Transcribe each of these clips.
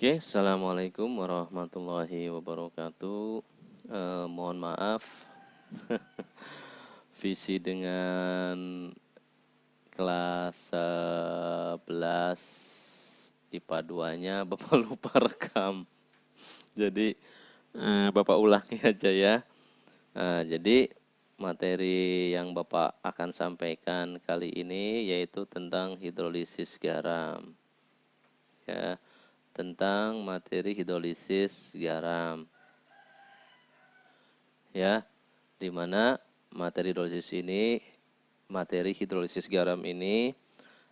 Oke, Assalamualaikum warahmatullahi wabarakatuh. Mohon maaf, visi dengan kelas 11 IPA 2-nya Bapak lupa rekam. Jadi, Bapak ulangi aja ya. Jadi, materi yang Bapak akan sampaikan kali ini yaitu tentang hidrolisis garam. Ya, tentang materi hidrolisis garam. Ya, di mana materi hidrolisis garam ini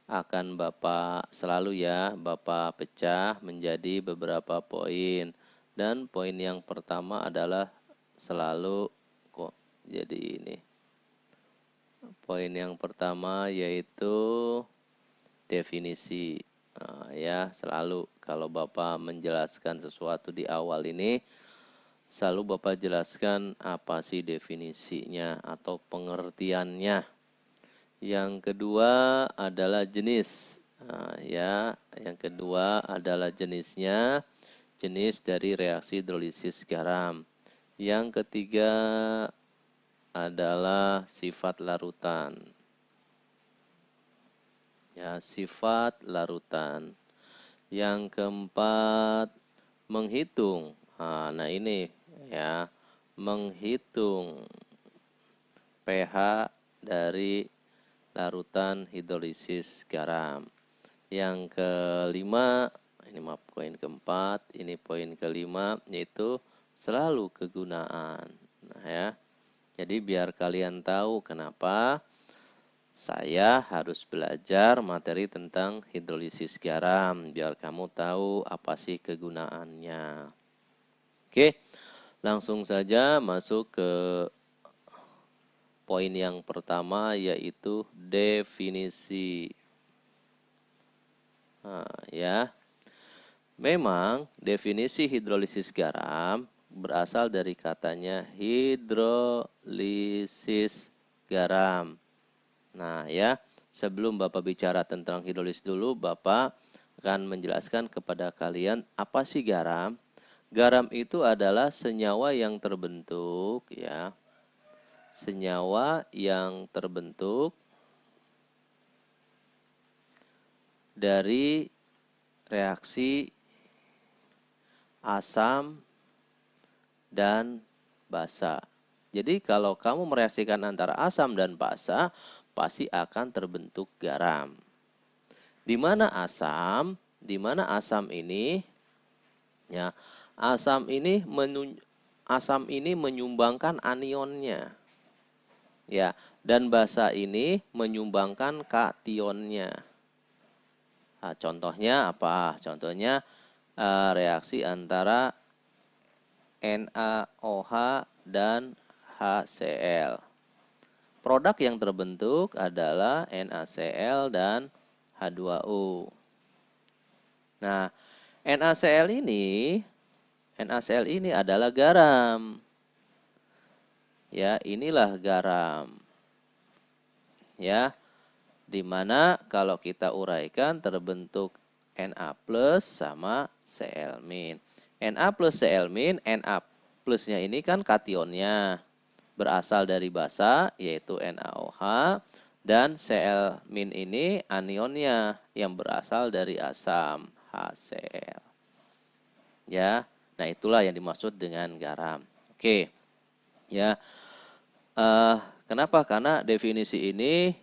akan Bapak selalu ya, Bapak pecah menjadi beberapa poin. Dan poin yang pertama adalah selalu kok jadi ini. Poin yang pertama yaitu definisi. Ya, selalu kalau Bapak menjelaskan sesuatu di awal ini selalu Bapak jelaskan apa sih definisinya atau pengertiannya. Yang kedua adalah jenis. Yang kedua adalah jenisnya, jenis dari reaksi hidrolisis garam. Yang ketiga adalah sifat larutan. Ya, sifat larutan. Yang keempat, menghitung. Nah ini ya, menghitung pH dari larutan hidrolisis garam. Yang kelima, ini maaf poin keempat, ini poin kelima yaitu selalu kegunaan. Nah ya, jadi biar kalian tahu kenapa saya harus belajar materi tentang hidrolisis garam, biar kamu tahu apa sih kegunaannya. Oke, langsung saja masuk ke poin yang pertama yaitu definisi. Ya, memang definisi hidrolisis garam berasal dari katanya hidrolisis garam. Nah ya, sebelum Bapak bicara tentang hidrolisis dulu, Bapak akan menjelaskan kepada kalian apa sih garam. Garam itu adalah senyawa yang terbentuk ya. Senyawa yang terbentuk dari reaksi asam dan basa. Jadi kalau kamu mereaksikan antara asam dan basa, pasti akan terbentuk garam. Di mana asam? Di mana asam ini? Ya, asam ini menyumbangkan anionnya. Ya, dan basa ini menyumbangkan kationnya. Nah, contohnya apa? Contohnya reaksi antara NaOH dan HCl. Produk yang terbentuk adalah NaCl dan H2O. Nah, NaCl ini adalah garam. Ya, inilah garam. Ya, dimana kalau kita uraikan terbentuk Na plus sama Cl min. Na plus Cl min, Na plusnya ini kan kationnya berasal dari basa yaitu NaOH, dan Cl min ini anionnya yang berasal dari asam HCl. Ya, nah itulah yang dimaksud dengan garam. Oke, ya. Kenapa? Karena definisi ini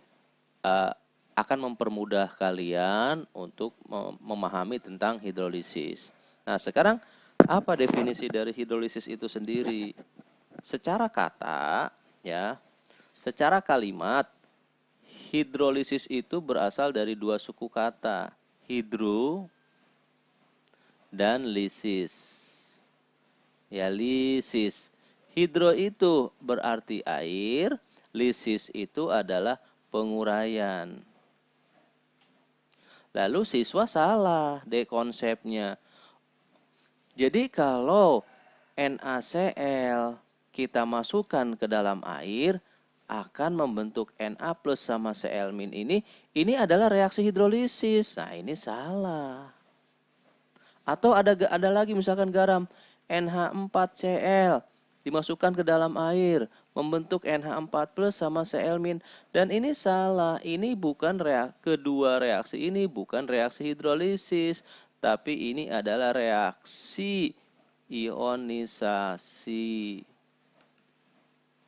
akan mempermudah kalian untuk memahami tentang hidrolisis. Nah, sekarang apa definisi dari hidrolisis itu sendiri? Secara kata, ya, secara kalimat, hidrolisis itu berasal dari dua suku kata, hidro dan lisis. Ya, lisis. Hidro itu berarti air, lisis itu adalah penguraian. Lalu siswa salah deh konsepnya. Jadi kalau NaCl kita masukkan ke dalam air akan membentuk Na plus sama Cl min ini adalah reaksi hidrolisis. Nah ini salah. Atau ada lagi misalkan garam NH4Cl dimasukkan ke dalam air membentuk NH4+ sama Cl-. Dan ini salah, ini bukan kedua reaksi ini bukan reaksi hidrolisis, tapi ini adalah reaksi ionisasi.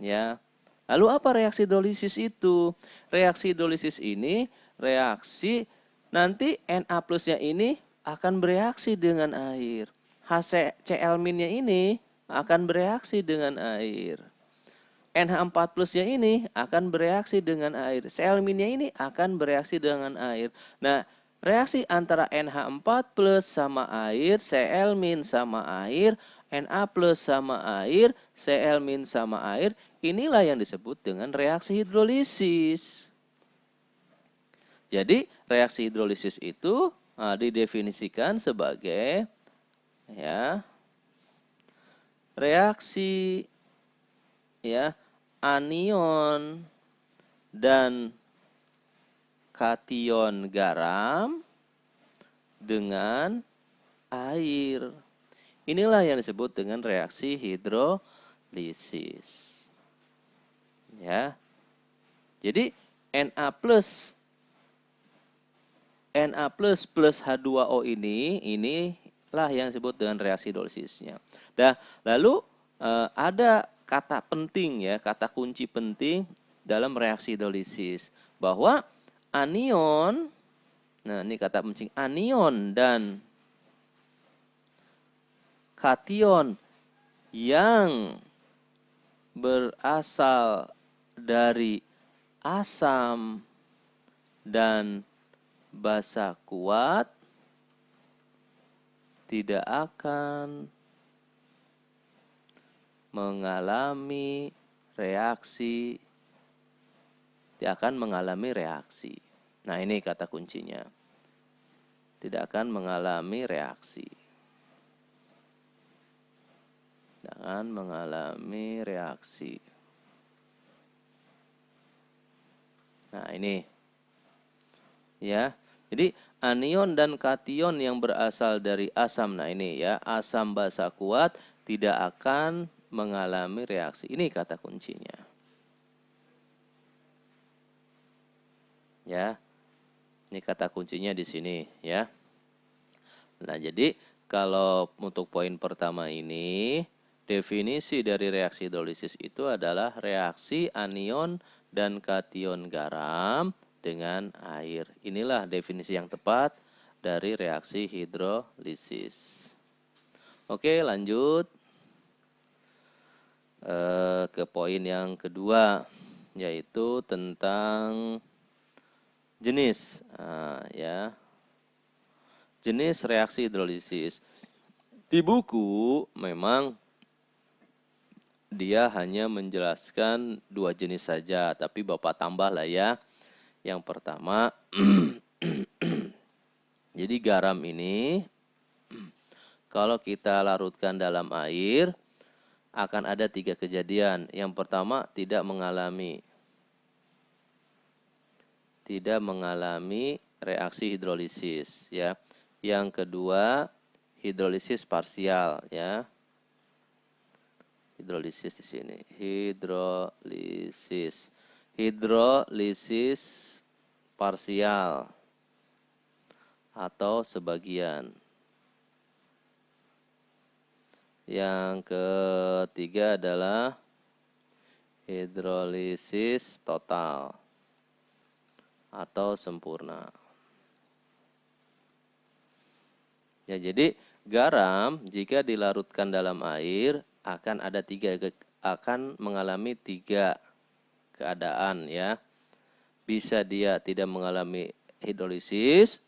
Ya. Lalu apa reaksi hidrolisis itu? Reaksi hidrolisis ini reaksi nanti Na+-nya ini akan bereaksi dengan air. HCl-nya ini akan bereaksi dengan air. NH4+-nya ini akan bereaksi dengan air. Cl-nya ini akan bereaksi dengan air. Nah, reaksi antara NH4+ sama air, Cl- sama air, Na+ sama air, Cl- sama air, inilah yang disebut dengan reaksi hidrolisis. Jadi, reaksi hidrolisis itu didefinisikan sebagai reaksi anion dan kation garam dengan air. Inilah yang disebut dengan reaksi hidrolisis. Ya. Jadi Na plus H2O inilah yang disebut dengan reaksi hidrolisisnya. Nah, lalu ada kata penting kata kunci penting dalam reaksi hidrolisis bahwa anion, nah ini kata penting, anion dan kation yang berasal dari asam dan basa kuat tidak akan mengalami reaksi. Nah, ini kata kuncinya. Tidak akan mengalami reaksi. Jangan mengalami reaksi. Nah, ini. Ya. Jadi anion dan kation yang berasal dari asam. Nah, ini asam basa kuat tidak akan mengalami reaksi. Ini kata kuncinya. Ya. Ini kata kuncinya di sini ya. Nah, jadi kalau untuk poin pertama ini, definisi dari reaksi hidrolisis itu adalah reaksi anion dan kation garam dengan air. Inilah definisi yang tepat dari reaksi hidrolisis. Oke, lanjut ke poin yang kedua, yaitu tentang jenis. Jenis reaksi hidrolisis. Di buku memang dia hanya menjelaskan 2 jenis saja, tapi Bapak tambah lah ya. Yang pertama, jadi garam ini kalau kita larutkan dalam air akan ada 3 kejadian. Yang pertama, tidak mengalami reaksi hidrolisis ya. Yang kedua, hidrolisis parsial ya. Hidrolisis di sini. Hidrolisis parsial atau sebagian. Yang ketiga adalah hidrolisis total atau sempurna. Ya, jadi garam jika dilarutkan dalam air akan mengalami 3 keadaan ya. Bisa dia tidak mengalami hidrolisis,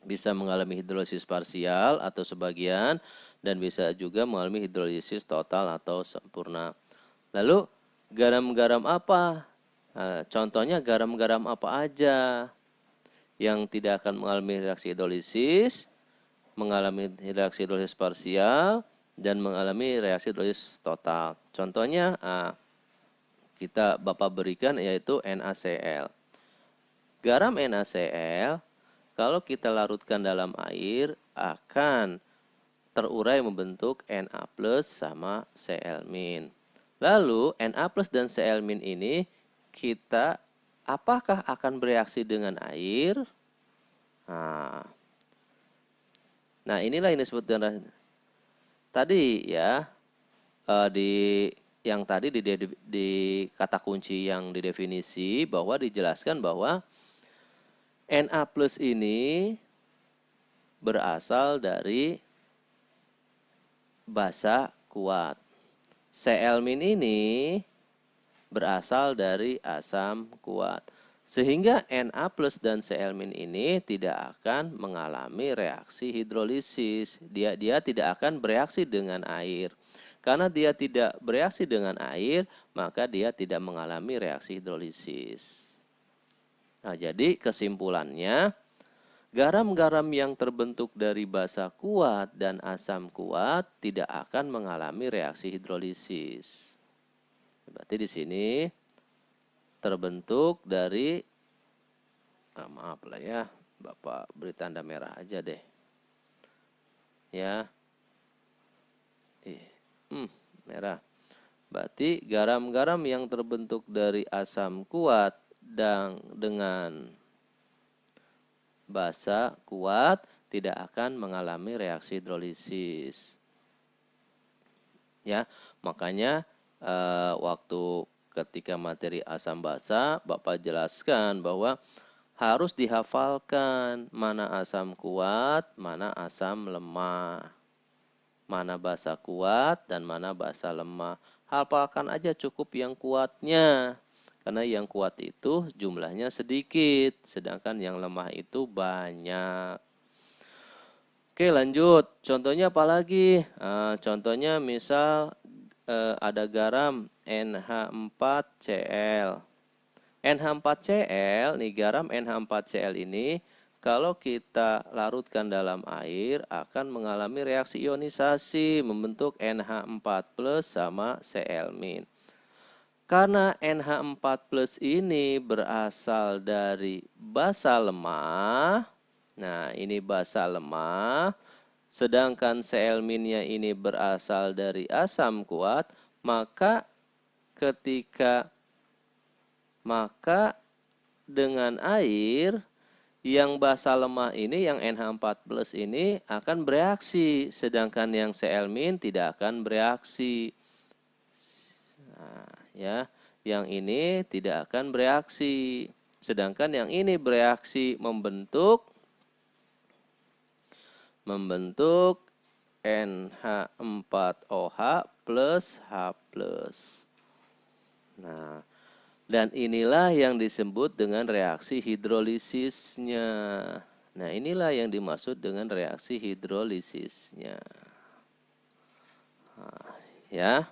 bisa mengalami hidrolisis parsial atau sebagian, dan bisa juga mengalami hidrolisis total atau sempurna. Lalu garam-garam apa? Nah, contohnya garam-garam apa aja yang tidak akan mengalami reaksi hidrolisis, mengalami reaksi hidrolisis parsial, dan mengalami reaksi hidrolisis total. Contohnya Bapak berikan yaitu NaCl. Garam NaCl kalau kita larutkan dalam air akan terurai membentuk Na plus sama Cl min. Lalu Na plus dan Cl min ini kita apakah akan bereaksi dengan air? Nah, inilah yang disebut dengan tadi ya, di yang tadi di kata kunci yang didefinisi bahwa dijelaskan bahwa Na plus ini berasal dari basa kuat. Cl min ini berasal dari asam kuat. Sehingga Na plus dan Cl min ini tidak akan mengalami reaksi hidrolisis. Dia tidak akan bereaksi dengan air. Karena dia tidak bereaksi dengan air, maka dia tidak mengalami reaksi hidrolisis. Nah, jadi kesimpulannya, garam-garam yang terbentuk dari basa kuat dan asam kuat tidak akan mengalami reaksi hidrolisis. Berarti di sini terbentuk dari, maaf lah ya, Bapak beri tanda merah aja deh. Ya. Merah. Berarti garam-garam yang terbentuk dari asam kuat dan dengan basa kuat tidak akan mengalami reaksi hidrolisis. Ya, makanya waktu ketika materi asam basa Bapak jelaskan bahwa harus dihafalkan mana asam kuat, mana asam lemah. Mana basa kuat dan mana basa lemah. Hafalkan aja cukup yang kuatnya. Karena yang kuat itu jumlahnya sedikit, sedangkan yang lemah itu banyak. Oke, lanjut. Contohnya apa lagi? Contohnya misal ada garam NH4Cl. NH4Cl, nih garam NH4Cl ini kalau kita larutkan dalam air akan mengalami reaksi ionisasi membentuk NH4+ sama Cl-. Karena NH4+ ini berasal dari basa lemah. Nah, ini basa lemah. Sedangkan Cl-nya ini berasal dari asam kuat, maka dengan air yang basa lemah ini, yang NH4+ ini akan bereaksi, sedangkan yang Cl- tidak akan bereaksi. Nah, ya, yang ini tidak akan bereaksi, sedangkan yang ini bereaksi membentuk NH4OH plus H+. Nah, dan inilah yang disebut dengan reaksi hidrolisisnya. Nah, inilah yang dimaksud dengan reaksi hidrolisisnya. Nah, ya.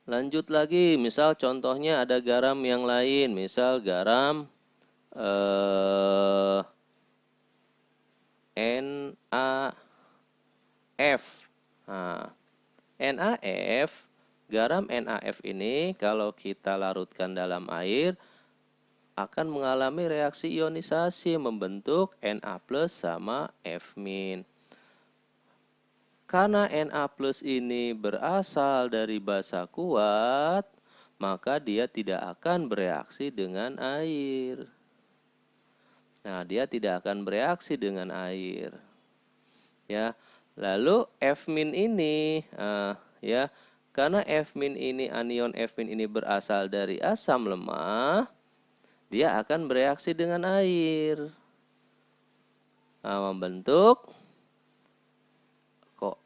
Lanjut lagi, misal contohnya ada garam yang lain, misal garam NaF. Nah, NaF, garam NaF ini kalau kita larutkan dalam air akan mengalami reaksi ionisasi membentuk Na+ sama F-. Karena Na+ ini berasal dari basa kuat, maka dia tidak akan bereaksi dengan air. Nah, dia tidak akan bereaksi dengan air. Ya. Lalu F- ini ya, karena F- ini, anion F- ini berasal dari asam lemah, dia akan bereaksi dengan air. Nah, membentuk kok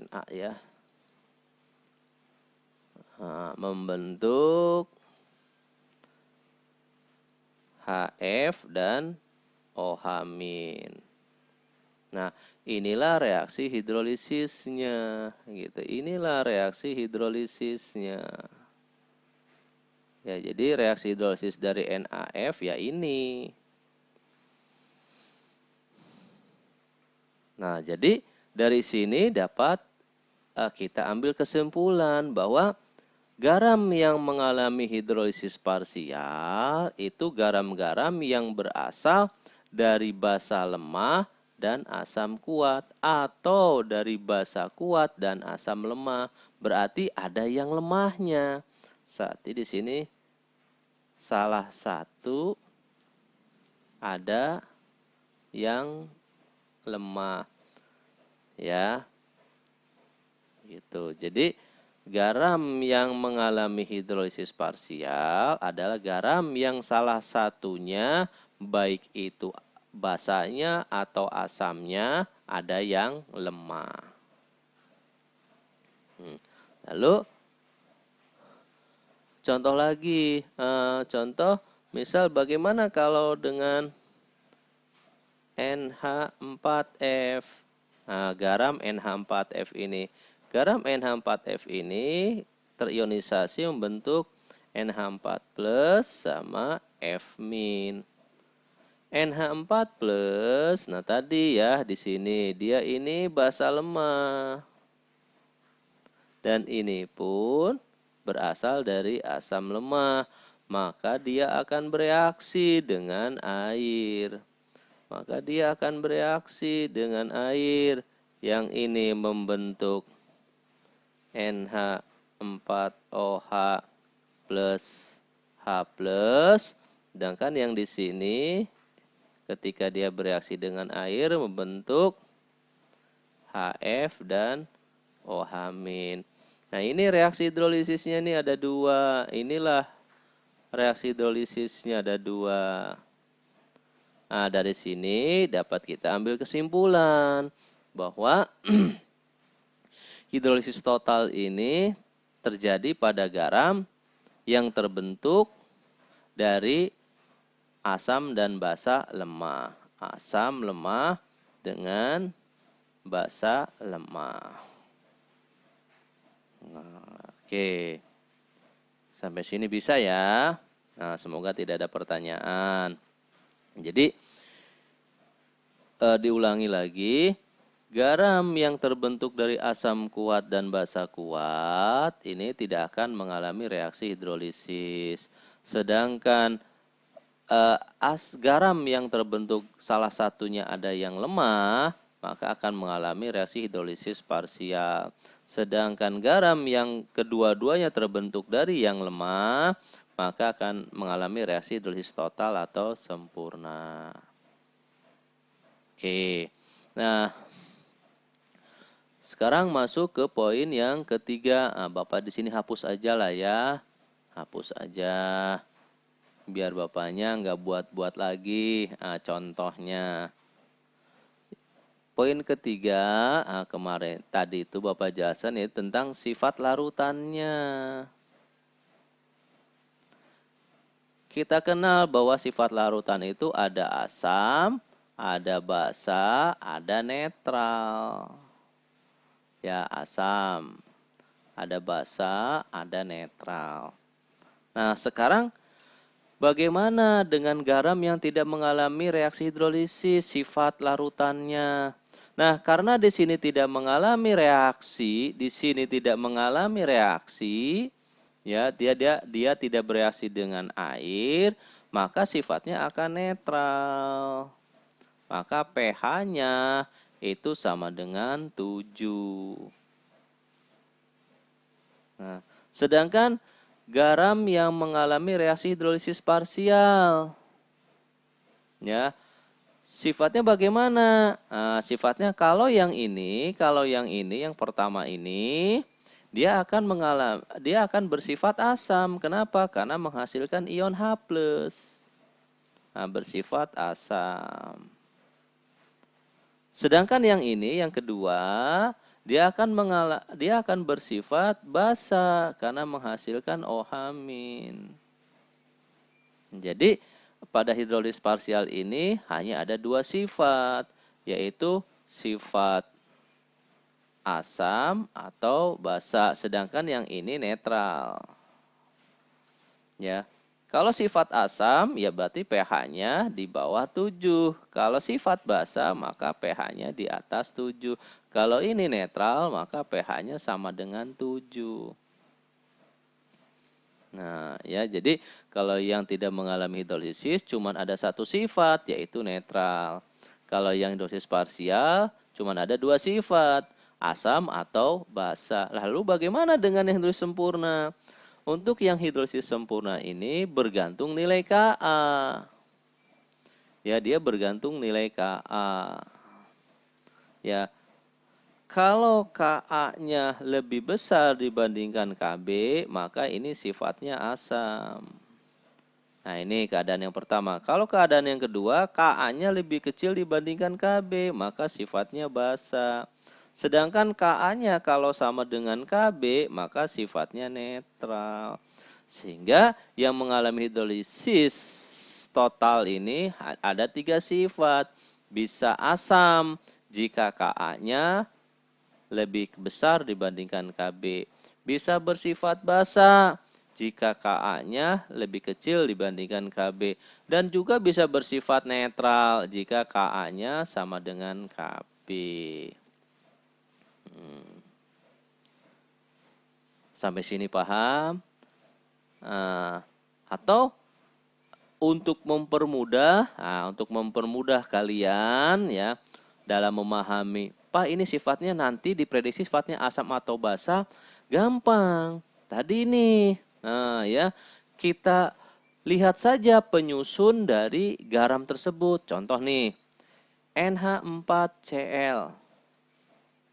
Na ya. Nah, membentuk HF dan OH-. Nah, inilah reaksi hidrolisisnya gitu. Inilah reaksi hidrolisisnya. Ya, jadi reaksi hidrolisis dari NaF ya ini. Nah, jadi dari sini dapat kita ambil kesimpulan bahwa Garam yang mengalami hidrolisis parsial itu garam-garam yang berasal dari basa lemah dan asam kuat atau dari basa kuat dan asam lemah. Berarti ada yang lemahnya. Berarti di sini salah satu ada yang lemah. Ya. Gitu. Jadi garam yang mengalami hidrolisis parsial adalah garam yang salah satunya baik itu basanya atau asamnya ada yang lemah. Lalu contoh lagi, contoh misal bagaimana kalau dengan NH4F. Nah, garam NH4F ini. Garam NH4F ini terionisasi membentuk NH4 plus sama F min. NH4 plus, nah tadi ya di sini dia ini basa lemah. Dan ini pun berasal dari asam lemah, maka dia akan bereaksi dengan air. Maka dia akan bereaksi dengan air. Yang ini membentuk NH4OH plus H plus. Sedangkan yang di sini ketika dia bereaksi dengan air membentuk HF dan OH min. Nah ini reaksi hidrolisisnya nih ada dua. Inilah reaksi hidrolisisnya ada dua. Nah dari sini dapat kita ambil kesimpulan bahwa hidrolisis total ini terjadi pada garam yang terbentuk dari asam dan basa lemah. Asam lemah dengan basa lemah. Nah, oke. Sampai sini bisa ya. Nah, semoga tidak ada pertanyaan. Jadi diulangi lagi. Garam yang terbentuk dari asam kuat dan basa kuat ini tidak akan mengalami reaksi hidrolisis. Sedangkan garam yang terbentuk salah satunya ada yang lemah, maka akan mengalami reaksi hidrolisis parsial. Sedangkan garam yang kedua-duanya terbentuk dari yang lemah, maka akan mengalami reaksi hidrolisis total atau sempurna. Oke, nah sekarang masuk ke poin yang ketiga. Nah, Bapak di sini hapus aja lah ya, hapus aja. Biar bapaknya nggak buat-buat lagi. Nah, contohnya. Poin ketiga, kemarin tadi itu Bapak jelasan ya tentang sifat larutannya. Kita kenal bahwa sifat larutan itu ada asam, ada basa, ada netral. Ya, asam, ada basa, ada netral. Nah, sekarang bagaimana dengan garam yang tidak mengalami reaksi hidrolisis, sifat larutannya? Nah, karena di sini tidak mengalami reaksi, ya dia tidak bereaksi dengan air, maka sifatnya akan netral. Maka pH-nya itu sama dengan 7. Nah, sedangkan garam yang mengalami reaksi hidrolisis parsial, ya, sifatnya bagaimana? Nah, sifatnya kalau yang yang pertama ini, dia akan bersifat asam. Kenapa? Karena menghasilkan ion H+. Nah, bersifat asam. Sedangkan yang ini, yang kedua, dia akan bersifat basa karena menghasilkan OH-. Jadi pada hidrolisis parsial ini hanya ada dua sifat, yaitu sifat asam atau basa, sedangkan yang ini netral. Ya. Kalau sifat asam ya berarti pH-nya di bawah 7. Kalau sifat basa maka pH-nya di atas 7. Kalau ini netral maka pH-nya sama dengan 7. Nah, ya, jadi kalau yang tidak mengalami hidrolisis cuman ada satu sifat, yaitu netral. Kalau yang hidrolisis parsial cuman ada dua sifat, asam atau basa. Lalu bagaimana dengan yang hidrolisis sempurna? Untuk yang hidrolisis sempurna ini bergantung nilai Ka. Ya, dia bergantung nilai Ka. Ya, kalau Ka-nya lebih besar dibandingkan Kb, maka ini sifatnya asam. Nah, ini keadaan yang pertama. Kalau keadaan yang kedua, Ka-nya lebih kecil dibandingkan Kb, maka sifatnya basa. Sedangkan Ka-nya kalau sama dengan Kb, maka sifatnya netral. Sehingga yang mengalami hidrolisis total ini ada tiga sifat. Bisa asam jika Ka-nya lebih besar dibandingkan Kb. Bisa bersifat basa jika Ka-nya lebih kecil dibandingkan Kb. Dan juga bisa bersifat netral jika Ka-nya sama dengan Kb. Sampai sini paham? Atau untuk mempermudah kalian ya dalam memahami, Pak, ini sifatnya nanti diprediksi sifatnya asam atau basa, gampang. Tadi nih, nah ya, kita lihat saja penyusun dari garam tersebut. Contoh nih, NH4Cl.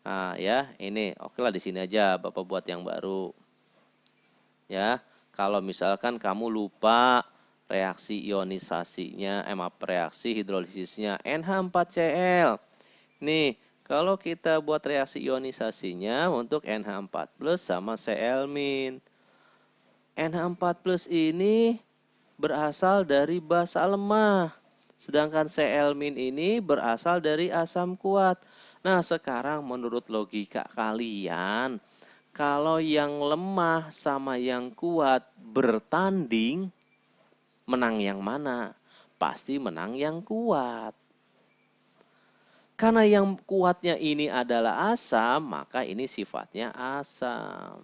Nah ya, ini oke lah, di sini aja Bapak buat yang baru. Ya, kalau misalkan kamu lupa reaksi ionisasinya, reaksi hidrolisisnya NH4Cl. Nih, kalau kita buat reaksi ionisasinya untuk NH4+ sama Cl-. NH4+ ini berasal dari basa lemah, sedangkan Cl- ini berasal dari asam kuat. Nah, sekarang menurut logika kalian, kalau yang lemah sama yang kuat bertanding, menang yang mana? Pasti menang yang kuat. Karena yang kuatnya ini adalah asam, maka ini sifatnya asam.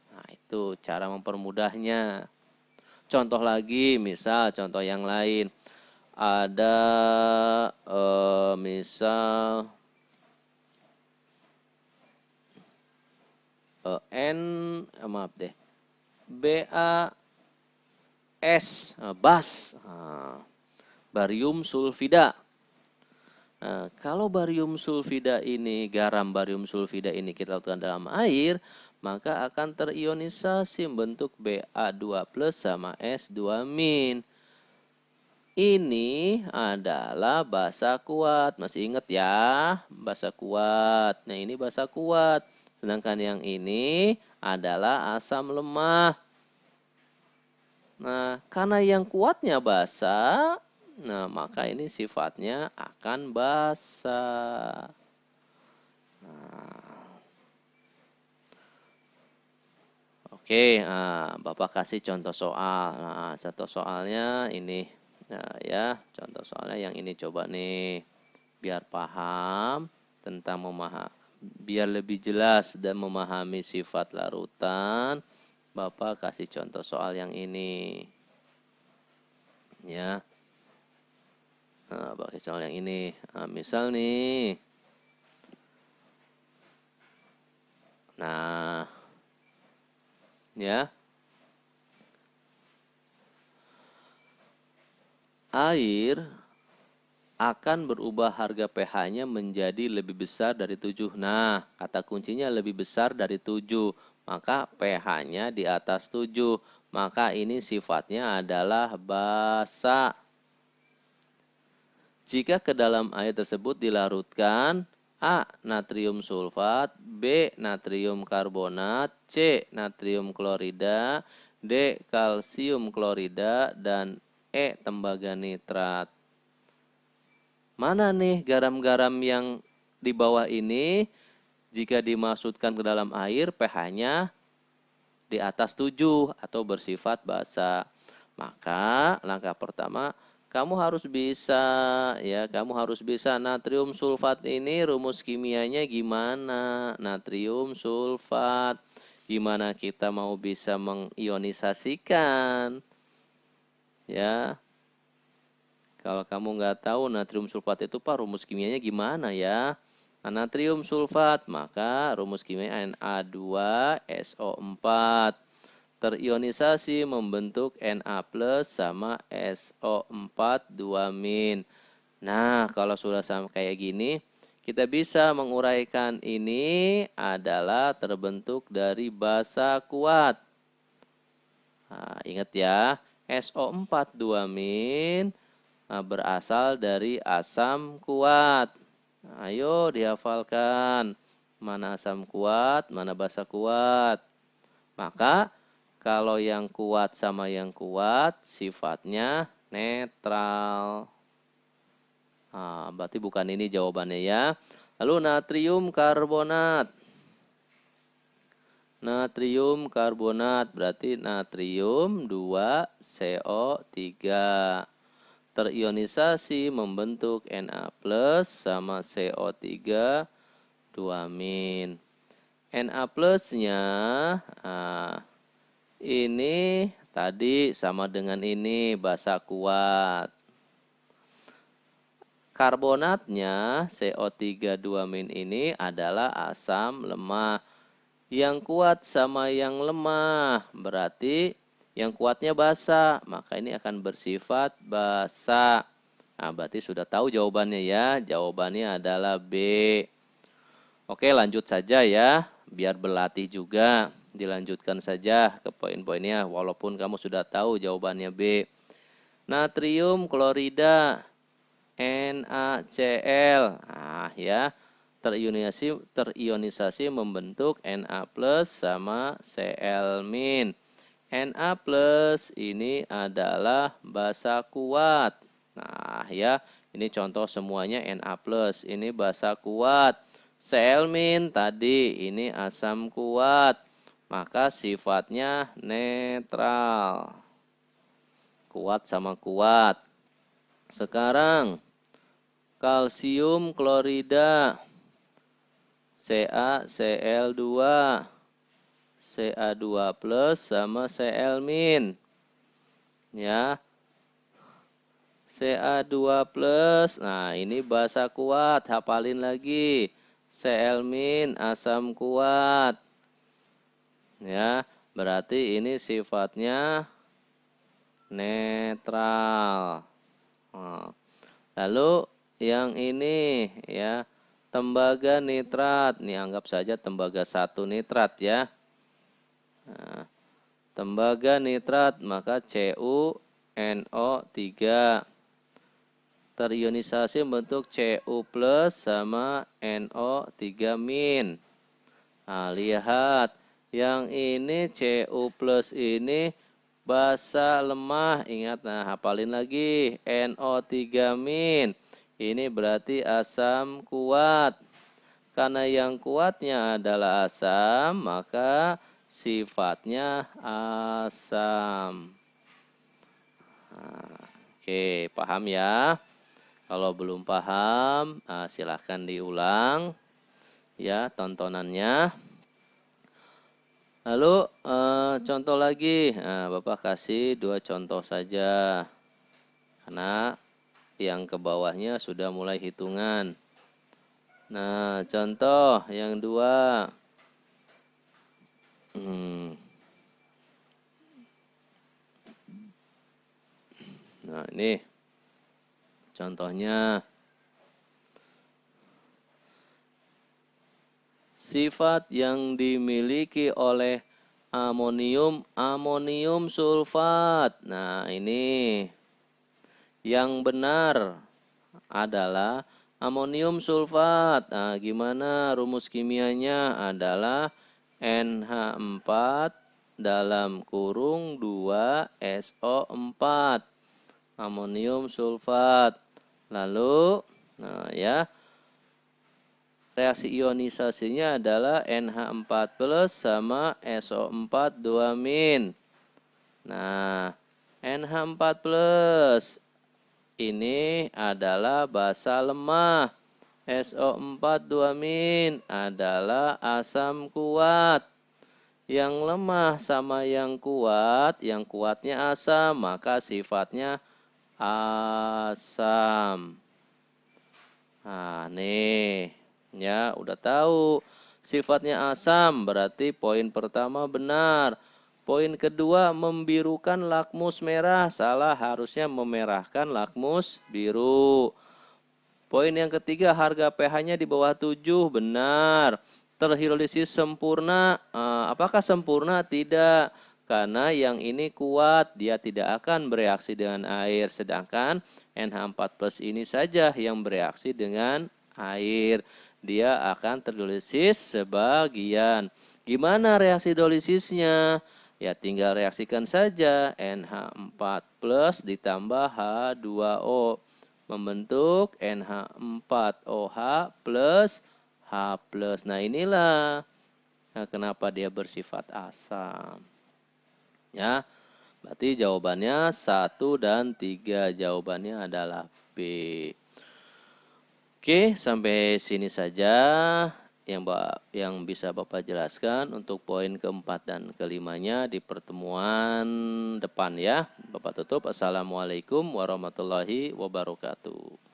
Nah, itu cara mempermudahnya. Contoh lagi, misal contoh yang lain. Ada misal maaf deh. BAS, BAS. Barium sulfida. Nah, kalau barium sulfida ini, garam barium sulfida ini kita letakkan dalam air, maka akan terionisasi bentuk Ba2+ sama S2-. Ini adalah basa kuat. Masih ingat ya, basa kuat. Nah, ini basa kuat. Sedangkan yang ini adalah asam lemah. Nah, karena yang kuatnya basa, nah maka ini sifatnya akan basa. Oke, Bapak kasih contoh soal. Nah, contoh soalnya ini. Nah, ya, contoh soalnya yang ini coba nih. Biar paham tentang biar lebih jelas dan memahami sifat larutan, Bapak kasih contoh soal yang ini. Ya. Nah, pakai soal yang ini. Nah, misal nih. Nah, ya. Air akan berubah harga pH-nya menjadi lebih besar dari 7. Nah, kata kuncinya lebih besar dari 7. Maka pH-nya di atas 7. Maka ini sifatnya adalah basa. Jika ke dalam air tersebut dilarutkan A. Natrium sulfat, B. Natrium karbonat, C. Natrium klorida, D. Kalsium klorida, dan E. Tembaga nitrat. Mana nih garam-garam yang di bawah ini jika dimasukkan ke dalam air pH-nya di atas 7 atau bersifat basa? Maka langkah pertama, kamu harus bisa natrium sulfat ini rumus kimianya gimana? Natrium sulfat gimana kita mau bisa mengionisasikan? Ya, kalau kamu nggak tahu natrium sulfat itu Pak, rumus kimianya gimana ya? Nah, natrium sulfat, maka rumus kimia Na2SO4. Terionisasi membentuk Na plus sama SO4 2-. Nah, kalau sudah sama kayak gini, kita bisa menguraikan ini adalah terbentuk dari basa kuat. Nah, ingat ya, SO4 2- berasal dari asam kuat. Nah, ayo dihafalkan. Mana asam kuat, mana basa kuat. Maka kalau yang kuat sama yang kuat sifatnya netral. Nah, berarti bukan ini jawabannya ya. Lalu natrium karbonat. Natrium karbonat berarti natrium 2CO3. Terionisasi membentuk Na plus sama CO3 2-. Na plusnya ini tadi sama dengan ini basa kuat. Karbonatnya CO3 2- ini adalah asam lemah. Yang kuat sama yang lemah berarti yang kuatnya basa, maka ini akan bersifat basa. Nah, berarti sudah tahu jawabannya ya. Jawabannya adalah B. Oke, lanjut saja ya. Biar berlatih juga. Dilanjutkan saja ke poin-poinnya walaupun kamu sudah tahu jawabannya B. Natrium klorida NaCl. Nah, ya. Terionisasi membentuk Na plus sama Cl-. Na plus ini adalah basa kuat. Nah, ya, ini contoh semuanya Na plus. Ini basa kuat. Cl- tadi ini asam kuat. Maka sifatnya netral. Kuat sama kuat. Sekarang kalsium klorida CaCl2 Ca2 plus sama Cl-. Ya, Ca2 plus. Nah, ini basa kuat. Hafalin lagi. Cl- asam kuat. Ya, berarti ini sifatnya netral. Lalu yang ini ya, tembaga nitrat. Nih anggap saja tembaga 1 nitrat ya. Nah, tembaga nitrat maka CuNO3. Terionisasi membentuk Cu plus sama NO3-. Nah, lihat. Yang ini Cu plus ini basa lemah. Ingat, nah hafalin lagi. NO3-. Ini berarti asam kuat. Karena yang kuatnya adalah asam, maka sifatnya asam. Nah, oke, paham ya? Kalau belum paham, silahkan diulang ya tontonannya. Lalu contoh lagi, Bapak kasih 2 contoh saja. Karena yang ke bawahnya sudah mulai hitungan. Nah, contoh yang 2. Nah, ini contohnya. Sifat yang dimiliki oleh amonium sulfat. Nah, ini yang benar adalah amonium sulfat. Nah, gimana rumus kimianya? Adalah NH4 dalam kurung 2SO4. Amonium sulfat. Lalu, nah ya, reaksi ionisasinya adalah NH4 plus sama SO4 2-. Nah, NH4 plus ini adalah basa lemah. SO4 2- adalah asam kuat. Yang lemah sama yang kuat, yang kuatnya asam, maka sifatnya asam. Nah, nih, ya udah tahu sifatnya asam, berarti poin pertama benar. Poin kedua, membirukan lakmus merah, salah, harusnya memerahkan lakmus biru. Poin yang ketiga, harga pH-nya di bawah 7, benar. Terhidrolisis sempurna, apakah sempurna? Tidak, karena yang ini kuat, dia tidak akan bereaksi dengan air. Sedangkan NH4+ ini saja yang bereaksi dengan air. Dia akan terhidrolisis sebagian. Gimana reaksi hidrolisisnya? Ya tinggal reaksikan saja NH4+ ditambah H2O. Membentuk NH4OH plus H+. Nah inilah kenapa dia bersifat asam. Ya, berarti jawabannya 1 dan 3. Jawabannya adalah B. Oke, sampai sini saja yang bisa Bapak jelaskan untuk poin keempat dan kelimanya di pertemuan depan ya. Bapak tutup. Assalamualaikum warahmatullahi wabarakatuh.